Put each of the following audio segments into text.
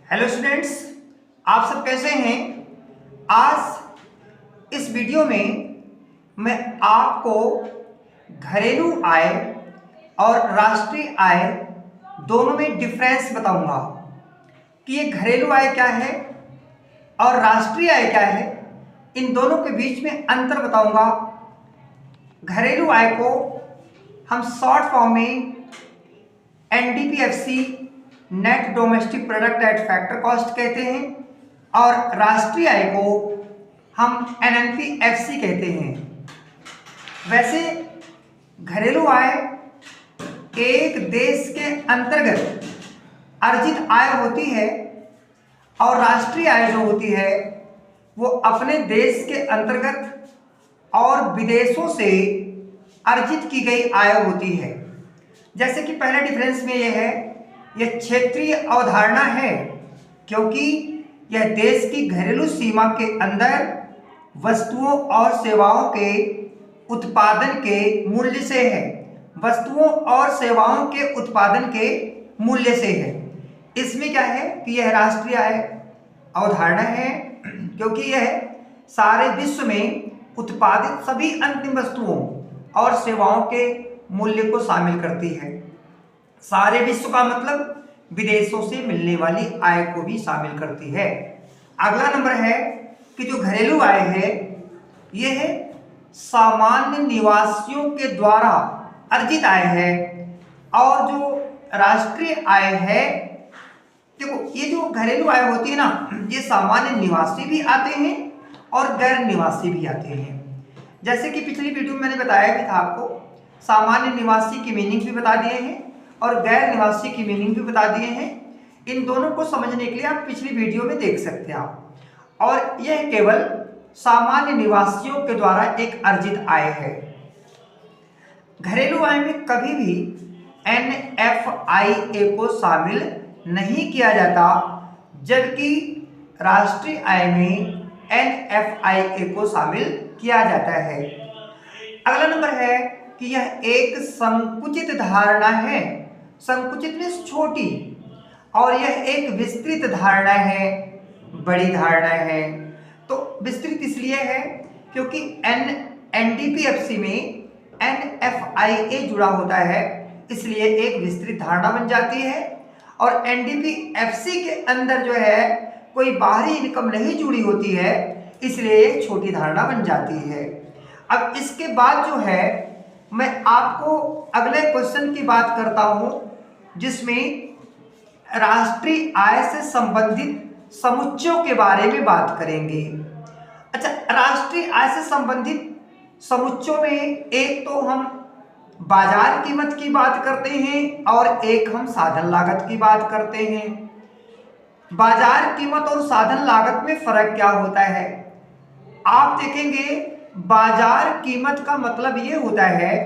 Hello students, आप सब कैसे हैं। आज इस वीडियो में मैं आपको घरेलू आय और राष्ट्रीय आय दोनों में डिफरेंस बताऊंगा कि ये घरेलू आय क्या है और राष्ट्रीय आय क्या है। इन दोनों के बीच में अंतर बताऊंगा। घरेलू आय को हम शॉर्ट फॉर्म में NDPFC, net domestic product at factor cost कहते हैं, और राष्ट्रीय आय को हम एनएनपीएफसी कहते हैं। वैसे घरेलू आय एक देश के अंतर्गत अर्जित आय होती है और राष्ट्रीय आय जो होती है वो अपने देश के अंतर्गत और विदेशों से अर्जित की गई आय होती है। जैसे कि पहले डिफरेंस में यह है, यह क्षेत्रीय अवधारणा है क्योंकि यह देश की घरेलू सीमा के अंदर वस्तुओं और सेवाओं के उत्पादन के मूल्य से है। वस्तुओं और सेवाओं के उत्पादन के मूल्य से है। इसमें क्या है कि यह राष्ट्रीय आय अवधारणा है क्योंकि यह सारे विश्व में उत्पादित सभी अंतिम वस्तुओं और सेवाओं के मूल्य को शामिल करती है। सारे विश्व का मतलब विदेशों से मिलने वाली आय को भी शामिल करती है। अगला नंबर है कि जो घरेलू आय है यह सामान्य निवासियों के द्वारा अर्जित आय है, और जो राष्ट्रीय आय है, देखो ये जो घरेलू आय होती है ना, ये सामान्य निवासी भी आते हैं और गैर निवासी भी आते हैं। जैसे कि पिछली वीडियो में मैंने बताया भी था आपको, सामान्य निवासी की मीनिंग भी बता दिए हैं और गैर निवासी की मीनिंग भी बता दिए हैं। इन दोनों को समझने के लिए आप पिछली वीडियो में देख सकते हैं आप। और यह केवल सामान्य निवासियों के द्वारा एक अर्जित आय है। घरेलू आय में कभी भी एनएफआईए को शामिल नहीं किया जाता, जबकि राष्ट्रीय आय में एनएफआईए को शामिल किया जाता है। अगला नंबर है कि यह एक संकुचित धारणा है। संकुचित मीन्स छोटी, और यह एक विस्तृत धारणा है, बड़ी धारणा है। तो विस्तृत इसलिए है क्योंकि एनडीपीएफसी में एनएफआईए जुड़ा होता है, इसलिए एक विस्तृत धारणा बन जाती है। और एनडीपीएफसी के अंदर जो है कोई बाहरी इनकम नहीं जुड़ी होती है, इसलिए एक छोटी धारणा बन जाती है। अब इसके बाद जो है मैं आपको अगले क्वेश्चन की बात करता हूं, जिसमें राष्ट्रीय आय से संबंधित समुच्चयों के बारे में बात करेंगे। अच्छा, राष्ट्रीय आय से संबंधित समुच्चयों में एक तो हम बाजार कीमत की बात करते हैं और एक हम साधन लागत की बात करते हैं। बाजार कीमत और साधन लागत में फर्क क्या होता है आप देखेंगे। बाजार कीमत का मतलब ये होता है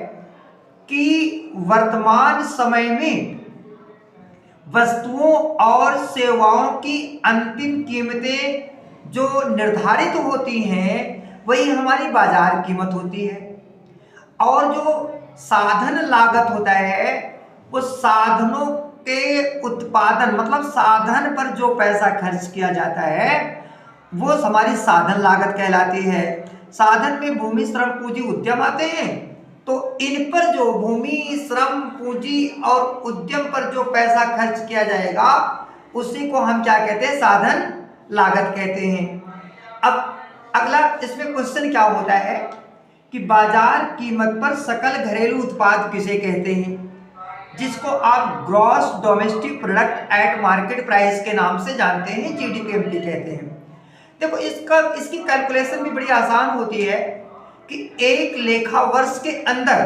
कि वर्तमान समय में वस्तुओं और सेवाओं की अंतिम कीमतें जो निर्धारित होती हैं वही हमारी बाजार कीमत होती है। और जो साधन लागत होता है वो साधनों के उत्पादन, मतलब साधन पर जो पैसा खर्च किया जाता है वो हमारी साधन लागत कहलाती है। साधन में भूमि, श्रम, पूंजी, उद्यम आते हैं, तो इन पर जो भूमि, श्रम, पूंजी और उद्यम पर जो पैसा खर्च किया जाएगा उसी को हम क्या कहते हैं, साधन लागत कहते हैं। अब अगला इसमें क्वेश्चन क्या होता है कि बाजार कीमत पर सकल घरेलू उत्पाद किसे कहते हैं, जिसको आप gross domestic product eight market price के नाम से जानते हैं, जीडीपीएमपी कहते हैं। देखो इसकी कैलकुलेशन भी बड़ी आसान होती है कि एक लेखा वर्ष के अंदर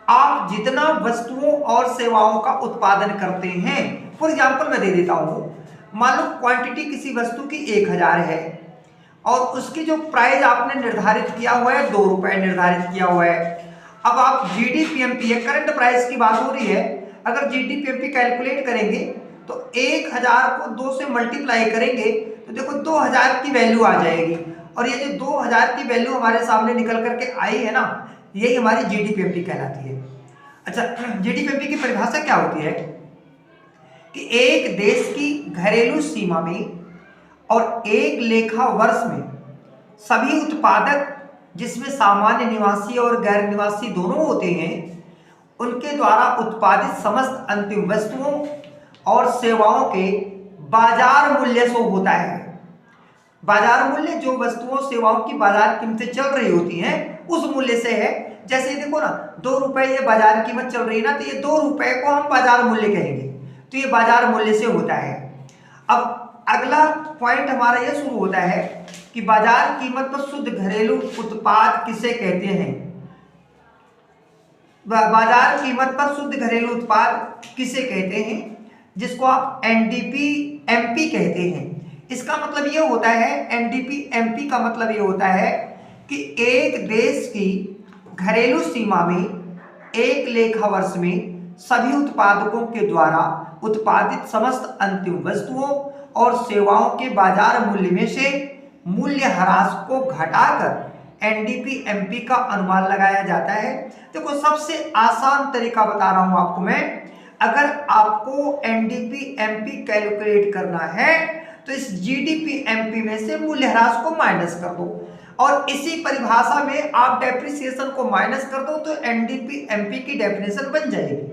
आप जितना वस्तुओं और सेवाओं का उत्पादन करते हैं, फॉर एग्जांपल मैं दे देता हूं, मान लो क्वांटिटी किसी वस्तु की 1000 है और उसकी जो प्राइस आपने निर्धारित किया हुआ है 2 रुपए निर्धारित किया हुआ है। अब आप जीडीपीएमपी, करंट प्राइस की बात हो रही है, अगर जीडीपीएमपी कैलकुलेट करेंगे तो 1000 को 2 से मल्टीप्लाई करेंगे तो देखो 2000 की वैल्यू आ जाएगी। और ये जो 2000 की वैल्यू हमारे सामने निकल करके आई है ना, यही हमारी जीडीपीएमपी कहलाती है। अच्छा, जीडीपीएमपी की परिभाषा क्या होती है कि एक देश की घरेलू सीमा में और एक लेखा वर्ष में सभी उत्पादक, जिसमें सामान्य निवासी और गैर निवासी दोनों होते हैं, उनके द्वारा उत्पादित समस्त अंतिम वस्तुओं और सेवाओं के बाजार मूल्य से होता है। बाजार मूल्य जो वस्तुओं सेवाओं की बाजार कीमतें चल रही होती हैं उस मूल्य से है। जैसे देखो ना, 2 रुपए ये बाजार कीमत चल रही है ना, तो ये 2 रुपए को हम बाजार मूल्य कहेंगे, तो ये बाजार मूल्य से होता है। अब अगला पॉइंट हमारा यह शुरू होता है कि बाजार कीमत पर शुद्ध घरेलू उत्पाद किसे कहते हैं। बाजार कीमत पर शुद्ध घरेलू उत्पाद किसे कहते हैं, जिसको आप एनडीपी एमपी कहते हैं। इसका मतलब ये होता है, एनडीपी एमपी का मतलब ये होता है कि एक देश की घरेलू सीमा में एक लेखा वर्ष में सभी उत्पादकों के द्वारा उत्पादित समस्त अंतिम वस्तुओं और सेवाओं के बाजार मूल्य में से मूल्य ह्रास को घटाकर एनडीपी एमपी का अनुमान लगाया जाता है। देखो, सबसे आसान तरीका बता रहा हूं आपको मैं। अगर आपको एनडीपी एमपी कैलकुलेट करना है तो इस जीडीपी एमपी में से मूल्य ह्रास को माइनस कर दो, और इसी परिभाषा में आप डेप्रिसिएशन को माइनस कर दो तो एनडीपी एमपी की डेफिनेशन बन जाएगी।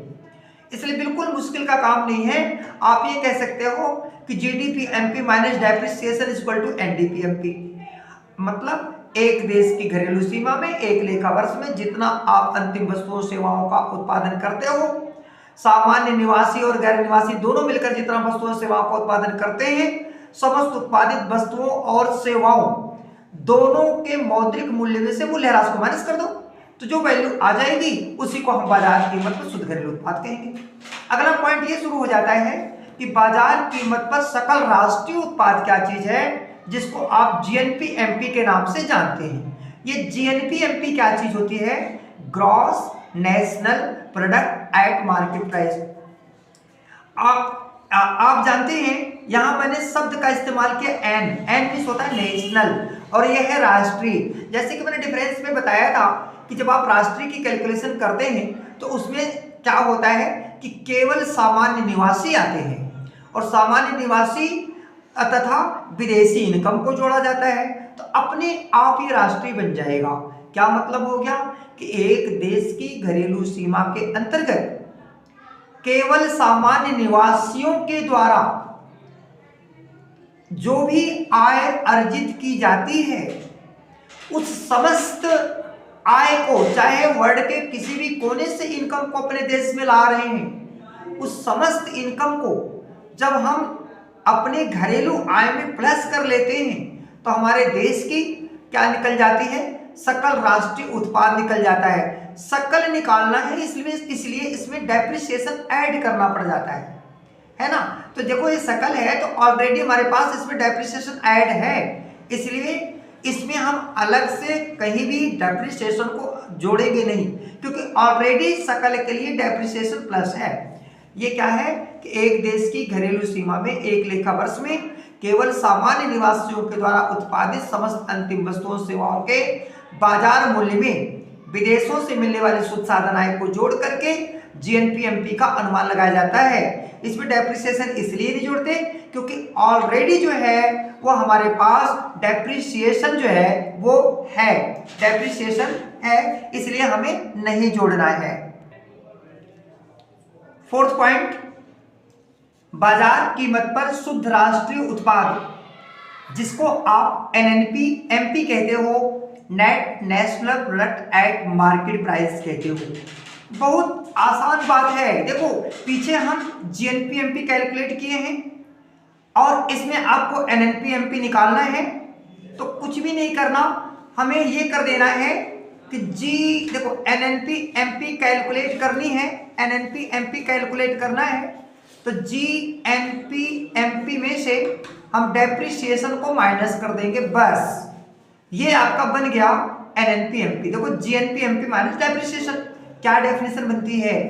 इसलिए बिल्कुल मुश्किल का काम नहीं है। आप ये कह सकते हो कि GDP MP minus depreciation equal to NDP MP. मतलब एक देश की घरेलू सीमा में एक लेखा वर्ष में जितना आप अंतिम वस्तुओं सेवाओं का उत्पादन करते हो, सामान्य निवासी और गैर निवासी दोनों मिलकर जितना वस्तुओं सेवाओं का उत्पादन करते हैं, समस्त उत्पादित वस्तुओं और सेवाओं दोनों के मौद्रिक मूल्य में से मूल्य ह्रास को माइनस कर दो, तो जो वैल्यू आ जाएगी उसी को हम बाजार कीमत पर शुद्ध घरेलू उत्पाद कहेंगे। अगला पॉइंट ये शुरू हो जाता है कि बाजार कीमत पर सकल राष्ट्रीय उत्पाद क्या चीज है, जिसको आप जीएनपी एमपी के नाम से जानते हैं। ये जीएनपी एमपी क्या चीज होती है? Gross national product at market price. आप जानते हैं, यहां मैंने शब्द का इस्तेमाल किया एन। एन मीन्स होता है नेशनल और यह है राष्ट्रीय। जैसे कि मैंने डिफरेंस में बताया था कि जब आप राष्ट्रीय की कैलकुलेशन करते हैं तो उसमें क्या होता है कि केवल सामान्य निवासी आते हैं और सामान्य निवासी तथा विदेशी इनकम को जोड़ा जाता है, तो अपने आप ये राष्ट्रीय बन जाएगा। क्या मतलब हो गया कि एक देश की घरेलू सीमा के अंतर्गत केवल सामान्य निवासियों के द्वारा जो भी आय अर्जित की जाती है, उस समस्त आय को, चाहे वर्ल्ड के किसी भी कोने से इनकम को अपने देश में ला रहे हैं, उस समस्त इनकम को जब हम अपने घरेलू आय में प्लस कर लेते हैं तो हमारे देश की क्या निकल जाती है? सकल राष्ट्रीय उत्पाद निकल जाता है। सकल निकालना है, इसलिए इसमें डेप्रिसिएशन ऐड करना पड़ जाता है ना। तो देखो, ये सकल है तो ऑलरेडी हमारे पास इसमें डेप्रिसिएशन ऐड है, इसलिए इसमें हम अलग से कहीं भी डेप्रिसिएशन को जोड़ेंगे नहीं, क्योंकि ऑलरेडी सकल के लिए डेप्रिसिएशन प्लस है। ये क्या है कि एक देश की घरेलू सीमा में एक लेखा वर्ष में केवल सामान्य निवासियों के द्वारा उत्पादित समस्त अंतिम वस्तुओं सेवाओं के बाजार मूल्य में विदेशों से मिलने वाले शुद्ध साधन आय को जोड़ करके जीएनपी-एमपी का अनुमान लगाया जाता है। इसमें डेप्रिसिएशन इसलिए नहीं जोड़ते क्योंकि ऑलरेडी जो है वो हमारे पास डेप्रिसिएशन जो है वो है, डेप्रिसिएशन है, इसलिए हमें नहीं जोड़ना है। फोर्थ पॉइंट, बाजार कीमत पर शुद्ध राष्ट्रीय उत्पाद, जिसको आप एनएनपी एमपी कहते हो, net national product at market price कहते हो। बहुत आसान बात है। देखो, पीछे हम जीएनपी एमपी कैलकुलेट किए हैं और इसमें आपको एनएनपी एमपी निकालना है, तो कुछ भी नहीं करना, हमें ये कर देना है कि जी देखो, एनएनपी एमपी कैलकुलेट करनी है, एनएनपी एमपी कैलकुलेट करना है, तो जीएनपी एमपी में से हम डेप्रिसिएशन को माइनस कर देंगे, बस ये आपका बन गया एनएनपी एमपी। देखो, जीएनपी एमपी माइनस डेप्रिसिएशन, क्या डेफिनेशन बनती है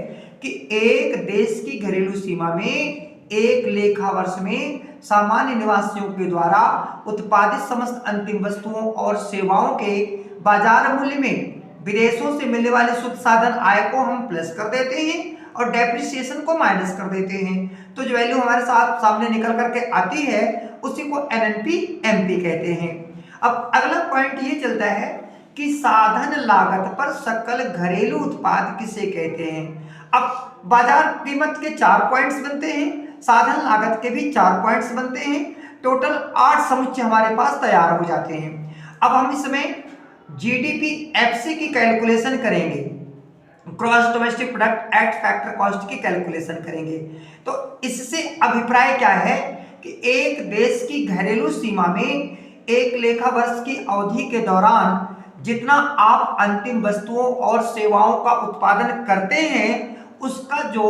कि एक देश की घरेलू सीमा में एक लेखा वर्ष में सामान्य निवासियों के द्वारा उत्पादित समस्त अंतिम वस्तुओं और सेवाओं के बाजार मूल्य में विदेशों से मिलने वाले शुद्ध साधन आय को हम प्लस कर देते हैं और डेप्रिसिएशन को माइनस कर देते हैं तो जो वैल्यू हमारे साथ सामने निकल करके आती है उसी को एनएनपी एमपी कहते हैं। अब अगला पॉइंट ये चलता है कि साधन लागत पर सकल घरेलू उत्पाद किसे कहते हैं। अब बाजार कीमत के 4 पॉइंट्स बनते हैं, साधन लागत के भी 4 पॉइंट्स बनते हैं, टोटल 8 समुच्चय हमारे पास तैयार हो जाते हैं। अब हम इसमें जीडीपी एफसी की कैलकुलेशन करेंगे, gross domestic product at factor cost की कैलकुलेशन करेंगे। तो इससे अभिप्राय क्या है कि एक देश की घरेलू सीमा में एक लेखा वर्ष की अवधि के दौरान जितना आप अंतिम वस्तुओं और सेवाओं का उत्पादन करते हैं उसका जो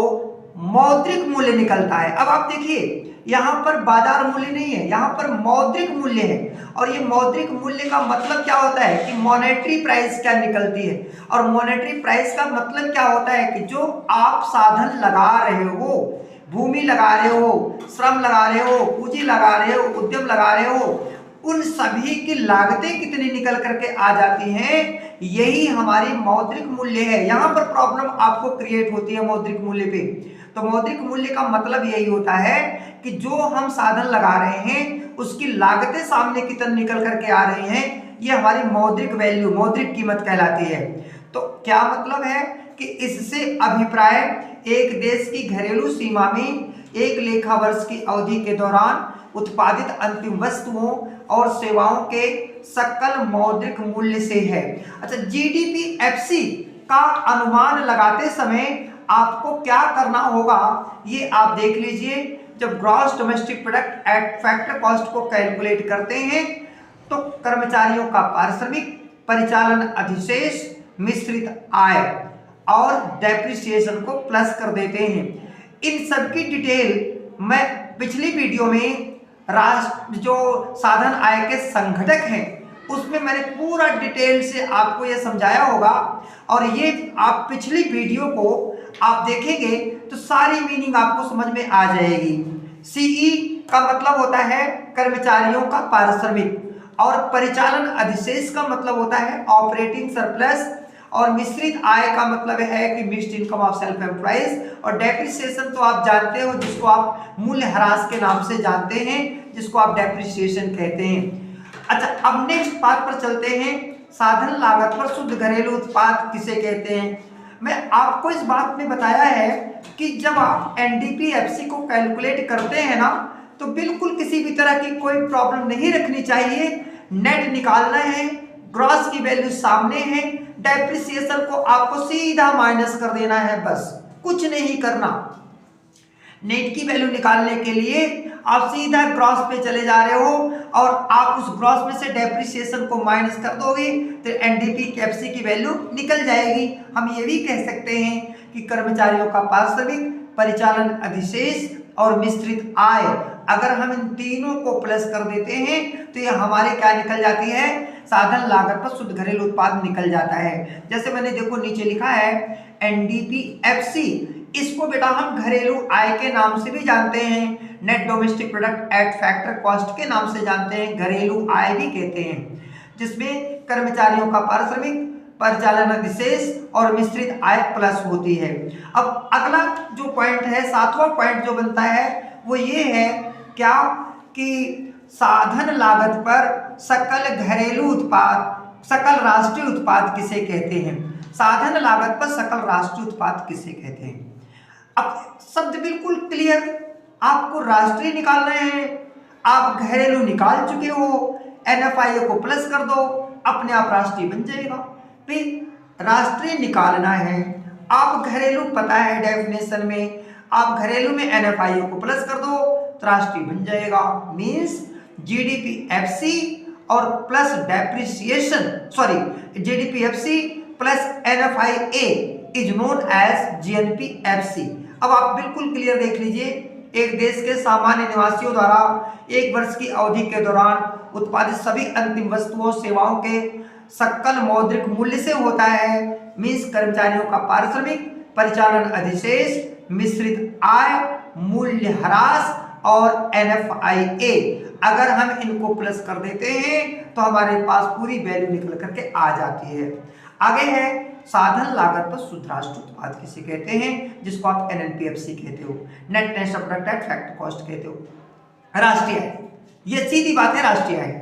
मौद्रिक मूल्य निकलता है। अब आप देखिए यहाँ पर बाजार मूल्य नहीं है, यहाँ पर मौद्रिक मूल्य है। और ये मौद्रिक मूल्य का मतलब क्या होता है कि मॉनेटरी प्राइस क्या निकलती है। और मॉनेटरी प्राइस का मतलब क्या होता है कि जो आप साधन लगा रहे हो, भूमि लगा रहे हो, श्रम लगा रहे हो, पूंजी लगा रहे हो, उद्यम लगा रहे हो, उन सभी की लागतें कितनी निकल करके आ जाती हैं, यही हमारी मौद्रिक मूल्य है। यहाँ पर प्रॉब्लम आपको क्रिएट होती है मौद्रिक मूल्य पे। तो मौद्रिक मूल्य का मतलब यही होता है कि जो हम साधन लगा रहे हैं उसकी लागतें सामने की तरफ निकल करके आ रही हैं, ये हमारी मौद्रिक वैल्यू, मौद्रिक कीमत कहलाती है। तो क्या मतलब है कि इससे अभिप्राय एक देश की घरेलू सीमा में एक लेखा वर्ष की अवधि के दौरान उत्पादित अंतिम वस्तुओं और सेवाओं के सकल मौद्रिक मूल्य से है। अच्छा, जीडीपी-एफसी का अनुमान लगाते समय आपको क्या करना होगा ये आप देख लीजिए। जब gross domestic product at factor cost को कैलकुलेट करते हैं तो कर्मचारियों का पारिश्रमिक, परिचालन अधिशेष, मिश्रित आय और डेप्रिसिएशन को प्लस कर देते हैं। इन सब की डिटेल मैं पिछली वीडियो में राष्ट्र जो साधन आय के संघटक हैं उसमें मैंने पूरा डिटेल से आपको ये समझाया होगा। और ये आप पिछली वीडियो को आप देखेंगे तो सारी मीनिंग आपको समझ में आ जाएगी। सीई का मतलब होता है कर्मचारियों का पारिश्रमिक और परिचालन अधिशेष का मतलब होता है ऑपरेटिंग सरप्लस और मिश्रित आय का मतलब है कि mixed income of self employees और डेप्रिसिएशन तो आप जानते हो जिसको आप मूल्य ह्रास के नाम से जानते हैं, जिसको आप डेप्रिसिएशन कहते हैं। अच्छा, अब नेक्स्ट पार्ट पर चलते हैं, साधन लागत पर शुद्ध घरेलू उत्पाद किसे कहते हैं। मैं आपको इस बात में बताया है कि जब आप एनडीपी-एफसी को कैलकुलेट करते हैं ना तो बिल्कुल किसी भी तरह की कोई प्रॉब्लम नहीं रखनी चाहिए। नेट निकालना है, ग्रॉस की वैल्यू सामने है, डेप्रिसिएशन को आपको सीधा माइनस कर देना है, बस कुछ नहीं करना। नेट की वैल्यू निकालने के लिए आप सीधा ग्रॉस पे चले जा रहे हो और आप उस ग्रॉस में से डेप्रिसिएशन को माइनस कर दोगे तो एनडीपी-एफसी की वैल्यू निकल जाएगी। हम ये भी कह सकते हैं कि कर्मचारियों का पारिश्रमिक, परिचालन अधिशेष और मिश्रित आय, अगर हम इन तीनों को प्लस कर देते हैं तो ये हमारे क्या निकल जाती है, साधन लागत पर शुद्ध घरेलू उत्पाद निकल जाता है। जैसे मैंने देखो नीचे लिखा है एनडीपी-एफसी, इसको बेटा हम घरेलू आय के नाम से भी जानते हैं, net domestic product at factor cost के नाम से जानते हैं, घरेलू आय भी कहते हैं, जिसमें कर्मचारियों का पारिश्रमिक, परिचालन अधिशेष और मिश्रित आय प्लस होती है। अब अगला जो पॉइंट है, 7वां पॉइंट जो बनता है वो ये है क्या कि साधन लागत पर सकल घरेलू उत्पाद, सकल राष्ट्रीय उत्पाद किसे कहते हैं। साधन लागत पर सकल राष्ट्रीय उत्पाद किसे कहते हैं। अब शब्द बिल्कुल क्लियर, आपको राष्ट्रीय निकालना है, आप घरेलू निकाल चुके हो, एनएफआईए को प्लस कर दो, अपने आप राष्ट्रीय बन जाएगा। फिर राष्ट्रीय निकालना है, आप घरेलू पता है डेफिनेशन में, आप घरेलू में एनएफआईए को प्लस कर दो तो राष्ट्रीय बन जाएगा। मीन्स जीडीपी-एफसी और plus depreciation, sorry GDP FC plus NFIA is known as GNP FC. अब आप बिल्कुल क्लियर देख लीजिए, एक देश के सामान्य निवासियों द्वारा एक वर्ष की अवधि के दौरान उत्पादित सभी अंतिम वस्तुओं सेवाओं के सकल मौद्रिक मूल्य से होता है। मीन्स कर्मचारियों का पारिश्रमिक, परिचालन अधिशेष, मिश्रित आय, मूल्य ह्रास और एनएफआईए, अगर हम इनको प्लस कर देते हैं तो हमारे पास पूरी वैल्यू निकल करके आ जाती है। आगे है साधन लागत पर शुद्ध राष्ट्रीय उत्पाद किसे कहते हैं, जिसको आप NNPFC कहते हो, net national product at factor cost कहते हो। राष्ट्रीय आय, ये सीधी बात है, राष्ट्रीय आय।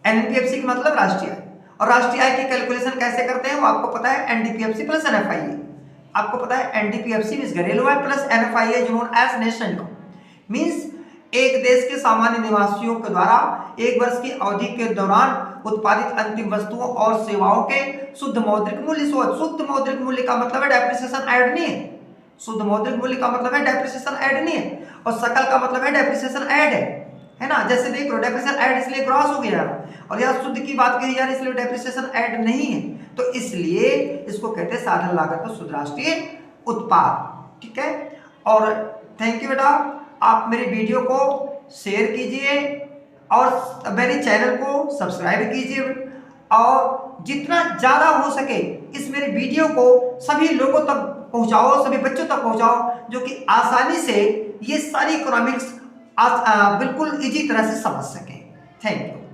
NNPFC का मतलब राष्ट्रीय आय, और राष्ट्रीय आय की कैलकुलेशन कैसे करते हैं वो आपको पता है, NDPFC प्लस NFIA। आपको पता है NDPFC मींस घरेलू आय प्लस NFIA जो known as national income, means एक देश के सामान्य निवासियों के द्वारा एक वर्ष की अवधि के दौरान उत्पादित अंतिम वस्तुओं और सेवाओं के शुद्ध मौद्रिक मूल्य। शुद्ध मौद्रिक मूल्य का मतलब है डेप्रिसिएशन ऐड नहीं है, शुद्ध मौद्रिक मूल्य का मतलब है डेप्रिसिएशन ऐड नहीं है, और सकल का मतलब है डेप्रिसिएशन ऐड है ना। जैसे देख लो डेप्रिसिएशन ऐड इसलिए क्रॉस हो गया, और यहाँ शुद्ध की बात कही जा रही है इसलिए डेप्रिसिएशन ऐड नहीं है, तो इसलिए इसको कहते हैं साधन लागत पर शुद्ध राष्ट्रीय उत्पाद। ठीक है, और थैंक यू बेटा, आप मेरे वीडियो को शेयर कीजिए और मेरे चैनल को सब्सक्राइब कीजिए, और जितना ज़्यादा हो सके इस मेरे वीडियो को सभी लोगों तक पहुंचाओ, सभी बच्चों तक पहुंचाओ, जो कि आसानी से ये सारी इकोनॉमिक्स बिल्कुल इजी तरह से समझ सकें। Thank you.